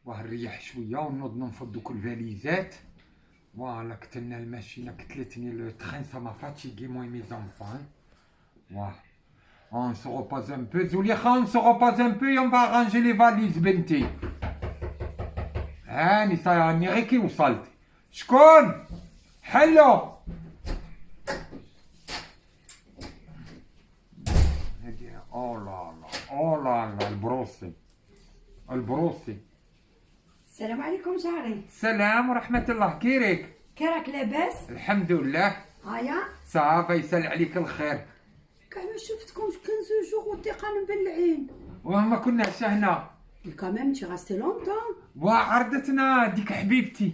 واه نريح شويه ونوض ننفض دوك الفاليزات. فوالا كتلنا الماشينه كتلتني لو تخان سا ما فاتيغي موي مي زونفون. واه on se repose un peu. زوليخا on se repose un peu et on va ranger les valises بنتي. هاني صايرني غير كي وصلت. شكون؟ حلو. او لا لا او لا لا البروسي البروسي. السلام عليكم جاري. السلام ورحمة الله. كيرك؟ كراك لاباس؟ الحمد لله. هيا صافا يسال عليك الخير. كاع ما شفتكمش 15 جوغ وديقه مبلعين. وما كناش هنا. كاميم تي غاستي لونطون. وعرضتنا ديك حبيبتي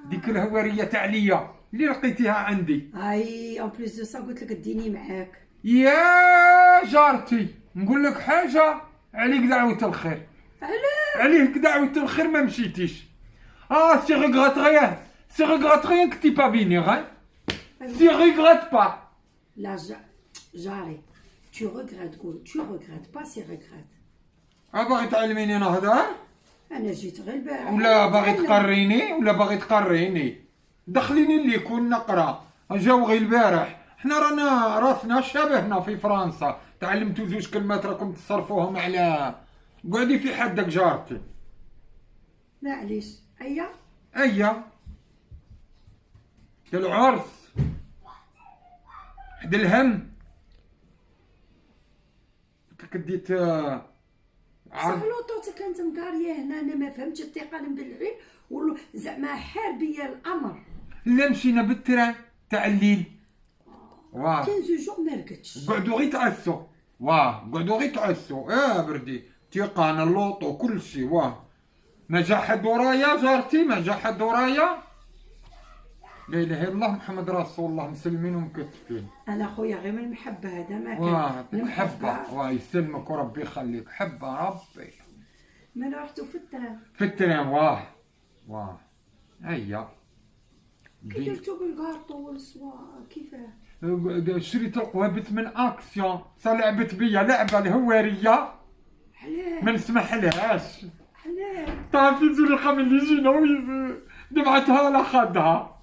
ديك الهوارية تاع ليا اللي لقيتيها عندي. اي اون بليس دو سا قلت لك ديني معاك. يا جارتي نقول لك حاجة، عليك دعوة الخير. عليك دعوة الخير ما مشيتيش. سي ريغريت ريان، سي ريغريت ريان كو تي با فينيغ. سي ريغريت با. لا جاري tu regrettes قول tu regrettes pas سي regrettes. باغي تعلميني نهضر انا جيت غير البارح ولا باغي تقريني ولا باغي تقريني؟ دخليني اللي كون نقرا. جاو غير البارح. حنا رانا راسنا شبهنا في فرنسا. تعلمتوا زوج كلمات راكم تصرفوهم على قعدي في حدك جارتي. معليش. ايا العرس حد الهم كديت صح لوطو كانت مقاريه هنا. انا ما فهمتش الثقه المبلعين ولا زعما حاربيه الامر. لا مشينا بالتران تاع الليل. 15 جوغ ما رقدتش. قعدوا غير تعسوا. قعدوا غير تعسوا. بردي تيقان اللوطو كل شيء. ما جا حد ورايا جارتي، ما جا حد ورايا. لا اله الا الله محمد رسول الله مسلمين ومكتفين. انا خويا غير من المحبه هذا ما كان. حبه يسلمك وربي يخليك. حبه ربي. من رحتوا في الترام؟ في الترام. هيا كي درتو بالكارطو والصوار كيفاه؟ شريت القوابس من اكسيون. لعبت بيا لعبه الهواريه حلال ما نسمحلهاش. حلال طافي زريقه من اللي جينا دمعتها لا خدها.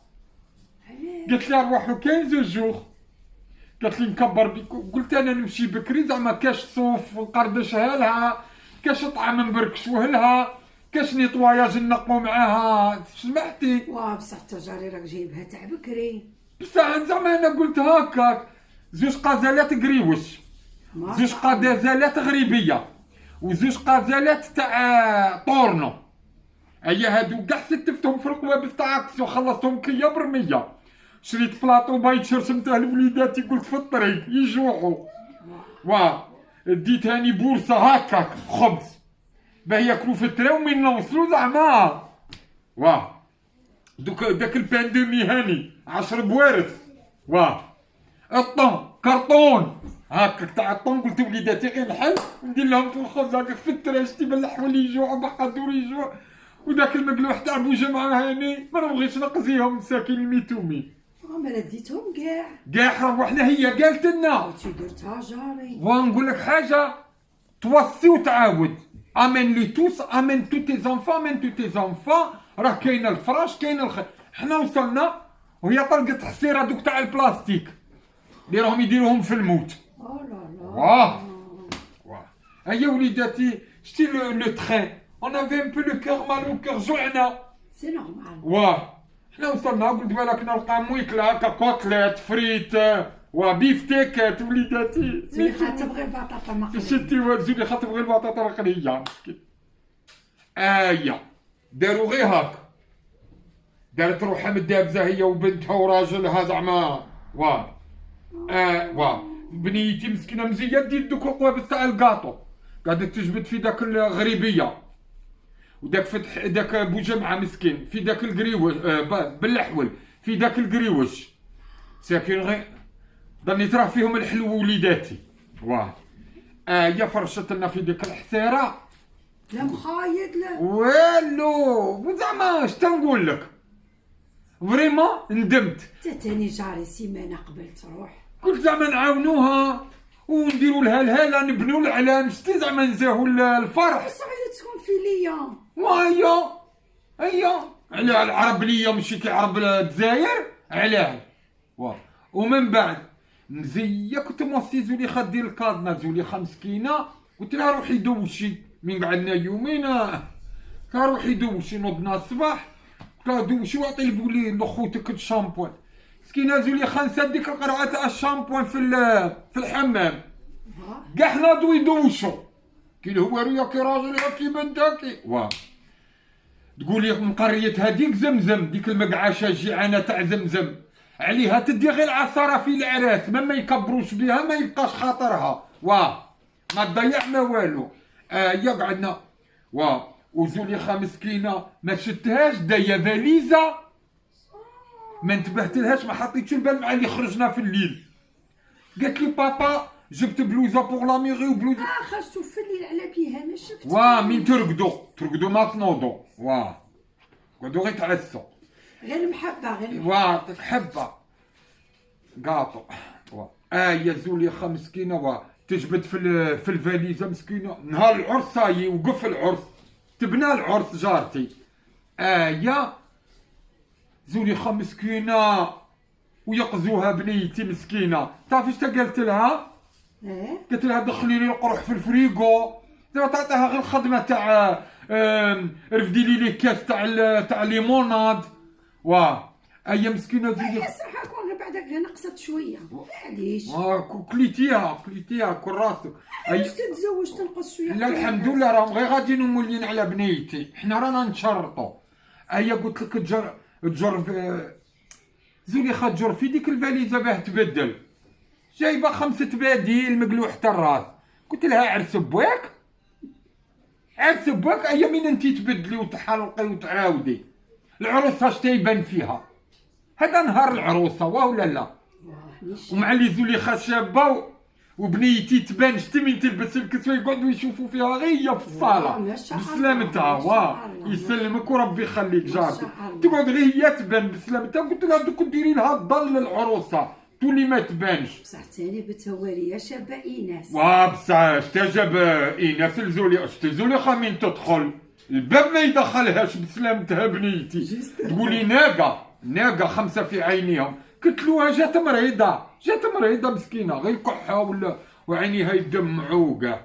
حلال قالت لي نروحو 15 جوغ. قالت لي نكبر بيك. قلت انا نمشي بكري زعما كاش صوف نقردشها لها، كاش طعم نبركشوه لها، كاش نيطواياج نقو معاها. سمعتي؟ بصح التجاري راك جايبها تاع بكري. بصح زعما انا قلت هكاك. زوج قازالات قريوش، زوج قازالات غريبيه، وزوج قازالات تاع طورنو. هادو كاع ستفتهم في القوابس تاع اكسيو. خلصتهم كيا برميه. شريت بلاطو بايت شرشمته لوليداتي قلت في الطريق يجوعوا. ديت هاني بورصه هكاك خبز باه ياكلوا في الترا ومن نوصلوا زعما. دوك داك البانديمي هاني 10 بوارث. الطون كرطون هاكاك تاع الطون. قلت وليداتي غير نحل ندير لهم في الخبز هاكاك في الترا. شتي باللحول يجوعوا بقدور يجوع. وداك المقلوح تاع بوجمعه هاني ما نبغيش نقزيهم مساكين الميتومي. ما رديتهم كاع روحنا. هي قالت لنا شي درتها جاري. ونقول لك حاجه توصي وتعاود. امين لي توس، امين تو تي زونفون، امين تو تي زونفون. راه كاين الفراش كاين الخير. حنا وصلنا وهي طلقت حسيره دوك تاع البلاستيك اللي راهم يديروهم في الموت. لا هيا وليداتي شتي لو ترين. اون افي ان بو لو كور مال وكور جوعنا. سي نورمال. حنا وصلنا قلت بالك نلقى مويكله هكا كوتليت فريت بيفتيكات وليداتي. زليخا تبغي البطاطا مقليه. شتي زليخا تبغي البطاطا مقليه. داروا غير هاك. دارت روحها مدابزه هي وبنتها وراجلها زعما. بنيتي مسكينه مزيه ديت دوك القوابس تاع الكاطو قاعده تجبد في داك الغريبيه. وداك فتح داك بوجمعه مسكين في داك القريوش باللحول في داك القريوش ساكن غير ضني تراه فيهم الحلو وليداتي. يا فرشت لنا في ديك الحسيره. لا مخايد لا والو. زعما اش تنقول لك فريمون ندمت. تاني جاري سيمانه قبل تروح. قلت زعما نعاونوها ونديروا لها الهاله، نبنوا العلام، شتي زعما نزاهوا الفرح. صعيبه تكون في ليا. هي على العرب ليا ماشي كيعرب الجزائر علاه. ومن بعد مزيه كنت موصي زوليخا دير الكادنا، زوليخا مسكينه قلت لها روحي دوشي، من قعدنا يومين قلت لها روحي دوشي، نوضنا الصباح قلت لها دوشي واعطي لبولي لخوتك الشامبوان. مسكينه زوليخا نسات ديك القرعه تاع الشامبوان في الحمام، كاع ناضوا يدوشوا كي الهواري يا كي راجل يا كي بنتاكي. تقولي من قرية هذيك زمزم، ديك المقعشه الجيعانه تاع زمزم عليها تدي غير العصاره في العراس، ما يكبروش بها، ما يبقاش خاطرها، ما تضيع ما والو. يا قعدنا وزوليخا مسكينه ما شتهاش، دايه فاليزه ما انتبهتلهاش، ما حطيتش البال مع اللي خرجنا في الليل. قالت لي بابا جبت بلوزه بوغ لا ميغي وبلوزه. خرجتو في الليل على بيها، انا شفت. من ترقدوا ما تنوضوا، قعدوا غير تعسوا، غير محبه حبه قاطو. يا زوليخا مسكينه تجبد في الفاليزه مسكينه. نهار العرس صايي وقف العرس، تبنى العرس جارتي. يا زوليخا مسكينه ويقزوها بنيتي مسكينه. تعرفي اش قالت لها؟ قالت لها دخلي لي القروح في الفريغو، تعطيها غير الخدمه تاع رفدي لي كاس تاع ليموناد. ايا مسكينه هي صراحه كون بعدك نقصت شويه، معليش. كليتيها كل راسك. علاش تتزوج تنقص شويه؟ لا الحمد لله راهم غير غاديين مولين على بنيتي، حنا رانا نتشرطوا. قلت لك تجر زوليخا تجر في ديك الفاليزه باه تبدل، جايبه 5 بديل مقلوع حتى الراس. قلت لها عرس بواك من انتي تبدلي وتحلقي وتعاودي العروسه اش تيبان فيها. هذا نهار العروسه ولا لا؟ ومع اللي زوليخا شابه وبنيتي تبان شتي من تلبس الكسوه يقعدوا يشوفوا فيها غير هي في الصاله بسلامتها. يسلمك وربي يخليك جارتي، تقعد غير هي تبان بسلامتها. قلت لها دوك ديري لها الظل للعروسه تولي ما تبانش. بصح ثاني بتهوريه شابه ايناس. بصح اشتجب ايناس زوليخا من تدخل الباب ما يدخلهاش بسلامتها بنيتي. تقولي ناقه 5 في عينيهم. قلت له جات مريضه مسكينه غير كحه ولا وعينيها يدمعوا كاع.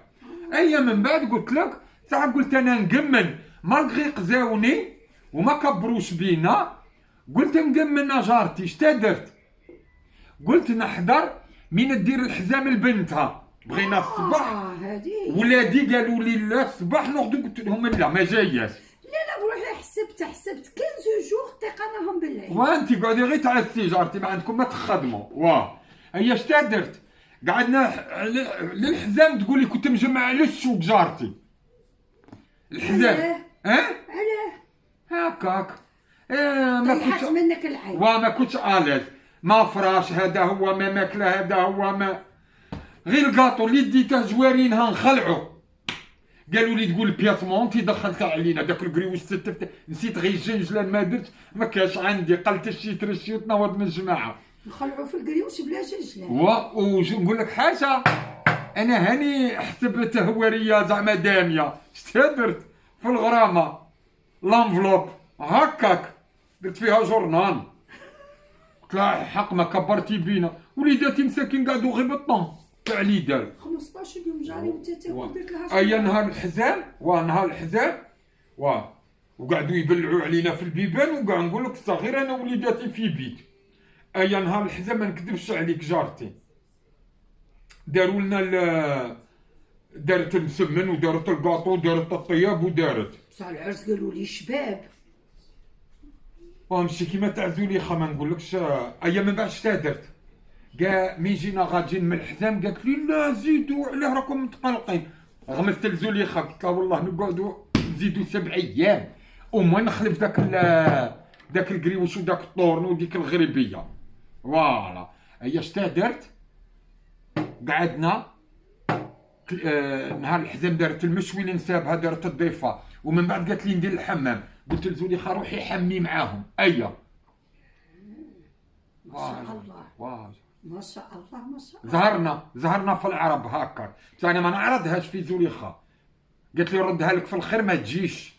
من بعد قلت لك ساعه قلت انا نقمن مالغري قزاوني وما كبروش بينا، قلت نقمن جارتي. شتا درت؟ قلت نحضر من دير الحزام لبنتها، بغينا الصباح ولادي قالوا لي لا الصباح ناخذ. قلت لهم لا ما جاياش. لا بروحي حسبت 15 جوغ تيقناهم بالعيد. وانتي قاعدي غير تعسي جارتي، ما عندكم ما تخدموا. هي شتا درت؟ قعدنا للحزام تقولي كنت مجمع على السوق جارتي الحزام. علاه هكاك ما كنتش منك العين. ما كنتش آلز، ما فراش هذا هو، ما ماكله هذا هو، ما غير الكاطو اللي ديته جوارينها نخلعو. قالوا لي تقول بياسمونتي دخلتها علينا داك الكريوش نسيت غير الجنجلان ما درت، ما كاش عندي. قلت الشيت رشيت نوض من الجماعه نخلعوا في الكريوش بلا جنجلان. ونقول لك حاجه، انا هاني حسبت هواريه زعما داميه. شتا درت في الغرامه لانفلوب هكاك درت فيها جورنال. قلت لها حق ما كبرتي بينا، وليداتي مساكين قعدوا غير بالطون تاع ليدال 15 يوم جاري وتتاكل درت لها نهار الحزام وقعدوا يبلعوا علينا في البيبان. وكاع نقول لك الصغير انا وليداتي في بيت. نهار الحزام ما نكذبش عليك جارتي داروا لنا دارت المسمن ودارت الكاطو ودارت الطياب ودارت. بصح العرس قالوا لي شباب ماشي كيما تاع زوليخا ما نقولكش. من بعد شتا درت؟ كاع مين جينا غاديين من الحزام قالت لي لا زيدوا علاه راكم متقلقين. غمست لزوليخا قلت لها والله نقعدوا نزيدوا 7 أيام وما نخلف داك الكريوش وداك الطورن وديك الغريبيه. فوالا شتا درت؟ قعدنا نهار الحزام دارت المشوي اللي نسابها دارت الضيفه، ومن بعد قالت لي ندير الحمام. قلت لزوليخا روحي حمي معاهم. ما شاء الله. ما شاء الله ما شاء الله. زهرنا في العرب هكا، بصح انا ما نعرضهاش في زوليخا، قالت لي ردها لك في الخير ما تجيش.